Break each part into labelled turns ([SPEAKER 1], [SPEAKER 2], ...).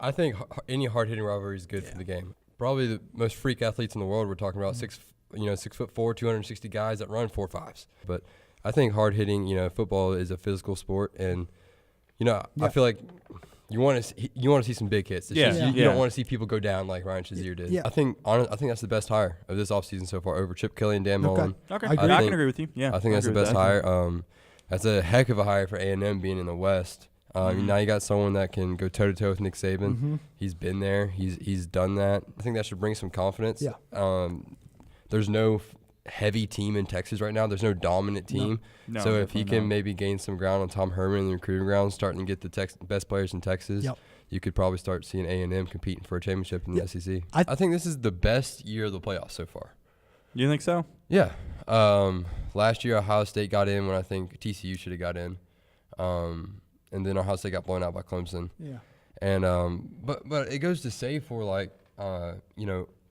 [SPEAKER 1] I think any hard-hitting rivalry is good for the game. Probably the most freak athletes in the world. We're talking about 6'4", 260 guys that run 4.5s. But I think hard-hitting, football is a physical sport, and I feel like you want to see some big hits. You don't want to see people go down like Ryan Shazier did.
[SPEAKER 2] Yeah.
[SPEAKER 1] I think that's the best hire of this offseason so far over Chip Kelly and Dan Mullen.
[SPEAKER 3] Okay, I can agree with you. Yeah,
[SPEAKER 1] I think that's the best hire. That's a heck of a hire for A&M being in the West. Now you got someone that can go toe-to-toe with Nick Saban.
[SPEAKER 2] Mm-hmm.
[SPEAKER 1] He's been there. He's done that. I think that should bring some confidence.
[SPEAKER 2] Yeah.
[SPEAKER 1] There's no heavy team in Texas right now. There's no dominant team.
[SPEAKER 3] No,
[SPEAKER 1] so if he can maybe gain some ground on Tom Herman and the recruiting ground, starting to get the best players in Texas, you could probably start seeing A&M competing for a championship in the SEC. I think this is the best year of the playoffs so far.
[SPEAKER 3] You think so?
[SPEAKER 1] Yeah. Last year, Ohio State got in when I think TCU should have got in. And then Ohio State got blown out by Clemson.
[SPEAKER 2] Yeah.
[SPEAKER 1] And but it goes to say for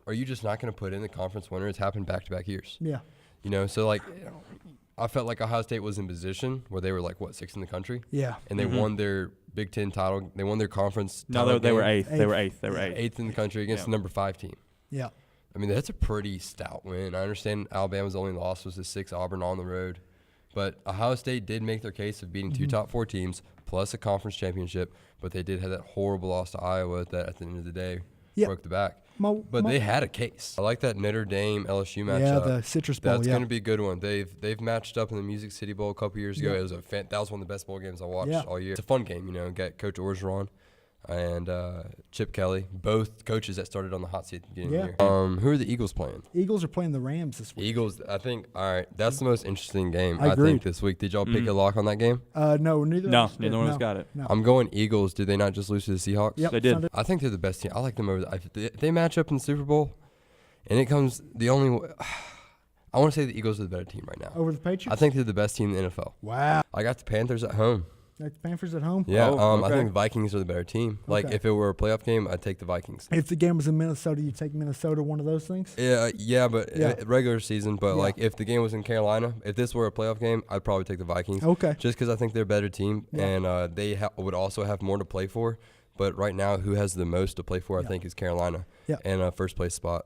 [SPEAKER 1] are you just not going to put in the conference winner? It's happened back-to-back years.
[SPEAKER 2] Yeah.
[SPEAKER 1] So I felt like Ohio State was in position where they were sixth in the country.
[SPEAKER 2] Yeah.
[SPEAKER 1] And they won their Big Ten title. They won their conference.
[SPEAKER 3] No, they were eighth. They were
[SPEAKER 1] eighth in the country against the number 5 team.
[SPEAKER 2] Yeah.
[SPEAKER 1] I mean, that's a pretty stout win. I understand Alabama's only loss was the 6 Auburn on the road. But Ohio State did make their case of beating 2 top 4 teams plus a conference championship. But they did have that horrible loss to Iowa that at the end of the day broke the back. But they had a case. I like that Notre Dame LSU matchup.
[SPEAKER 2] Yeah, the Citrus Bowl.
[SPEAKER 1] That's going to be a good one. They've matched up in the Music City Bowl a couple years ago. It was that was one of the best bowl games I watched all year. It's a fun game, Got Coach Orgeron and Chip Kelly, both coaches that started on the hot seat at the beginning of the year. Who are the Eagles playing?
[SPEAKER 2] Eagles are playing the Rams this week.
[SPEAKER 1] Eagles, I think. All right, that's the most interesting game
[SPEAKER 2] I
[SPEAKER 1] think this week. Did y'all pick a lock on that game?
[SPEAKER 2] No, neither.
[SPEAKER 3] No, neither one of us got it.
[SPEAKER 2] No.
[SPEAKER 1] I'm going Eagles. Did they not just lose to the Seahawks?
[SPEAKER 2] Yep,
[SPEAKER 3] they did.
[SPEAKER 1] I think they're the best team. I like them over. If they match up in the Super Bowl, and it comes the only. I want to say the Eagles are the better team right now.
[SPEAKER 2] Over the Patriots?
[SPEAKER 1] I think they're the best team in the NFL.
[SPEAKER 2] Wow.
[SPEAKER 1] I got the Panthers at home.
[SPEAKER 2] Like the Panthers at home?
[SPEAKER 1] Yeah,
[SPEAKER 3] okay.
[SPEAKER 1] I think the Vikings are the better team. If it were a playoff game, I'd take the Vikings.
[SPEAKER 2] If the game was in Minnesota, you'd take Minnesota, one of those things?
[SPEAKER 1] But regular season. But if the game was in Carolina, if this were a playoff game, I'd probably take the Vikings.
[SPEAKER 2] Okay.
[SPEAKER 1] Just because I think they're a better team, and they would also have more to play for. But right now, who has the most to play for, I think, is Carolina.
[SPEAKER 2] Yeah.
[SPEAKER 1] And first place spot.